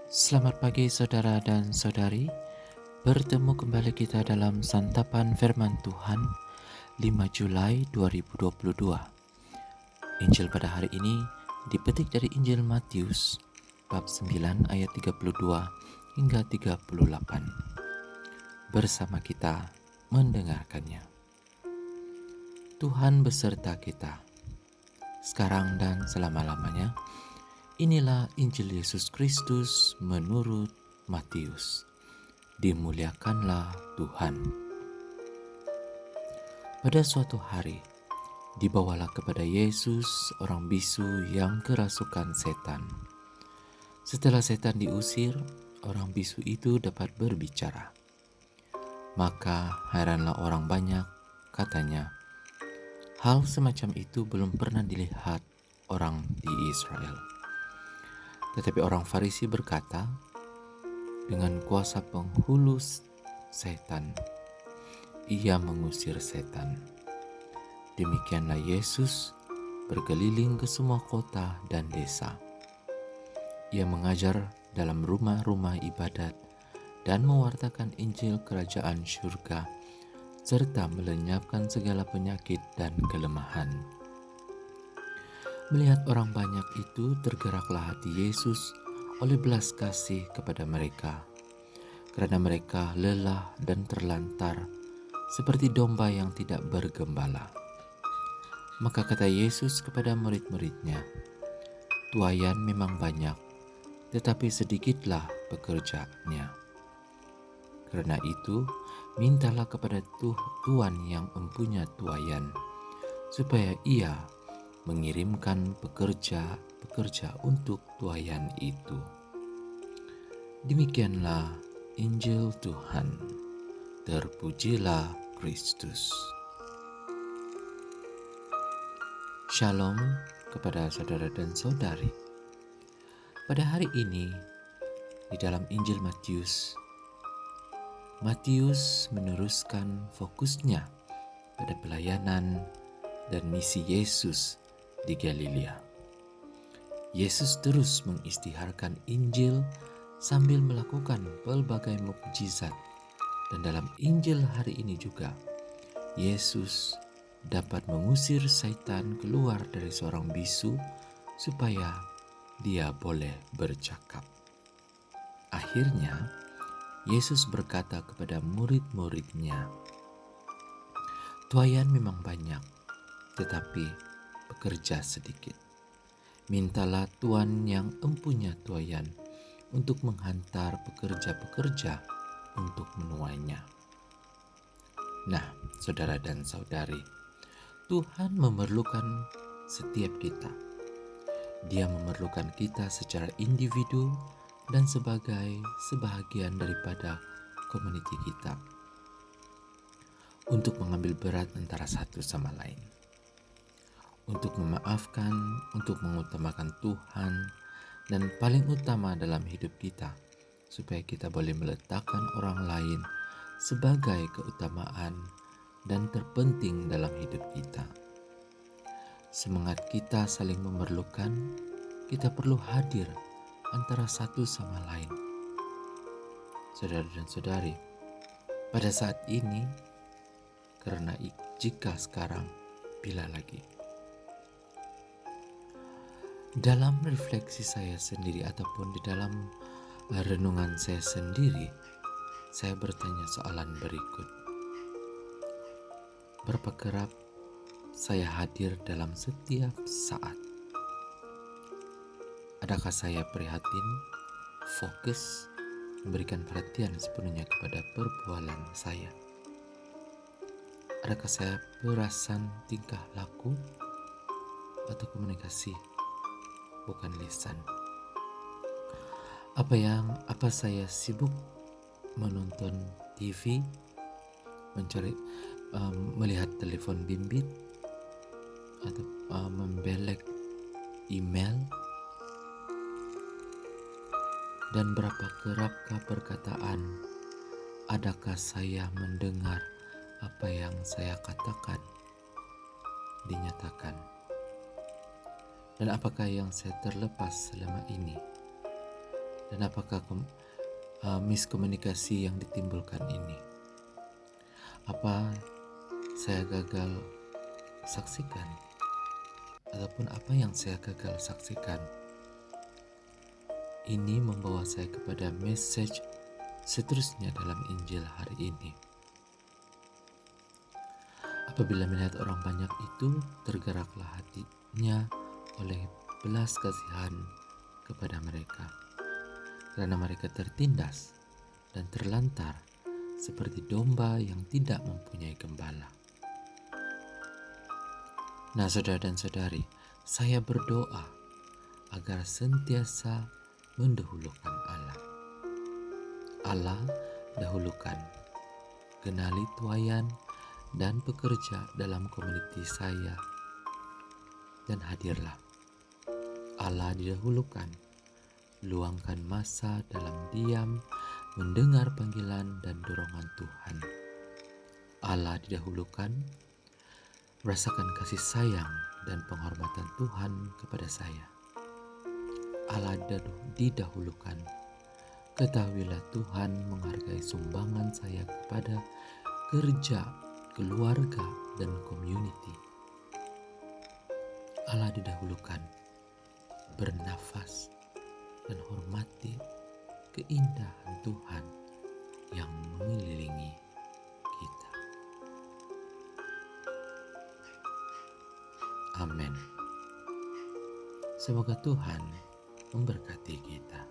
Selamat pagi saudara dan saudari. Bertemu kembali kita dalam santapan firman Tuhan 5 Julai 2022. Injil pada hari ini dipetik dari Injil Matius bab 9 ayat 32 hingga 38. Bersama kita mendengarkannya. Tuhan beserta kita, sekarang dan selama-lamanya. Inilah Injil Yesus Kristus menurut Matius. Dimuliakanlah Tuhan. Pada suatu hari, dibawalah kepada Yesus orang bisu yang kerasukan setan. Setelah setan diusir, orang bisu itu dapat berbicara. Maka heranlah orang banyak, katanya, hal semacam itu belum pernah dilihat orang di Israel. Tetapi orang Farisi berkata, dengan kuasa penghulu setan, ia mengusir setan. Demikianlah Yesus berkeliling ke semua kota dan desa. Ia mengajar dalam rumah-rumah ibadat dan mewartakan Injil Kerajaan Surga, serta melenyapkan segala penyakit dan kelemahan. Melihat orang banyak itu, tergeraklah hati Yesus oleh belas kasih kepada mereka, karena mereka lelah dan terlantar, seperti domba yang tidak bergembala. Maka kata Yesus kepada murid-muridnya, tuaian memang banyak, tetapi sedikitlah pekerjanya. Karena itu, mintalah kepada Tuhan yang empunya tuaian, supaya ia mengirimkan pekerja untuk tuaian itu. Demikianlah Injil Tuhan. Terpujilah Kristus. Shalom kepada saudara dan saudari. Pada hari ini, di dalam Injil Matius meneruskan fokusnya pada pelayanan dan misi Yesus di Galilea. Yesus terus mengisytiharkan Injil sambil melakukan pelbagai mukjizat. Dan dalam Injil hari ini juga, Yesus dapat mengusir setan keluar dari seorang bisu supaya dia boleh bercakap. Akhirnya, Yesus berkata kepada murid-muridnya, tuaian memang banyak, tetapi pekerja sedikit. Mintalah Tuhan yang empunya tuaian untuk menghantar pekerja-pekerja untuk menuainya. Nah, saudara dan saudari, Tuhan memerlukan setiap kita. Dia memerlukan kita secara individu dan sebagai sebahagian daripada komuniti kita untuk mengambil berat antara satu sama lain, untuk memaafkan, untuk mengutamakan Tuhan, dan paling utama dalam hidup kita, supaya kita boleh meletakkan orang lain sebagai keutamaan dan terpenting dalam hidup kita. Semangat kita saling memerlukan, kita perlu hadir antara satu sama lain. Saudara dan saudari, pada saat ini, karena jika sekarang, bila lagi. Dalam refleksi saya sendiri ataupun di dalam renungan saya sendiri, saya bertanya soalan berikut. Berapa kerap saya hadir dalam setiap saat? Adakah saya prihatin, fokus, memberikan perhatian sepenuhnya kepada perbualan saya? Adakah saya perasan tingkah laku atau komunikasi, bukan lisan? Apa saya sibuk menonton TV, melihat telepon bimbit, atau membelek email? Dan berapa kerapkah perkataan, adakah saya mendengar apa yang saya katakan dinyatakan? Dan apakah yang saya terlepas selama ini? Dan apakah miskomunikasi yang ditimbulkan ini? Apa saya gagal saksikan? Ataupun apa yang saya gagal saksikan? Ini membawa saya kepada message seterusnya dalam Injil hari ini. Apabila melihat orang banyak itu, tergeraklah hatinya oleh belas kasihan kepada mereka, karena mereka tertindas dan terlantar seperti domba yang tidak mempunyai gembala. Nah, saudara dan saudari, saya berdoa agar sentiasa mendahulukan Allah. Allah dahulukan, kenali tuayan dan pekerja dalam komuniti saya, dan hadirlah. Allah didahulukan, luangkan masa dalam diam, mendengar panggilan dan dorongan Tuhan. Allah didahulukan, rasakan kasih sayang dan penghormatan Tuhan kepada saya. Allah didahulukan, ketahuilah Tuhan menghargai sumbangan saya kepada kerja, keluarga, dan community. Allah didahulukan, bernafas dan hormati keindahan Tuhan yang mengelilingi kita. Amin. Semoga Tuhan memberkati kita.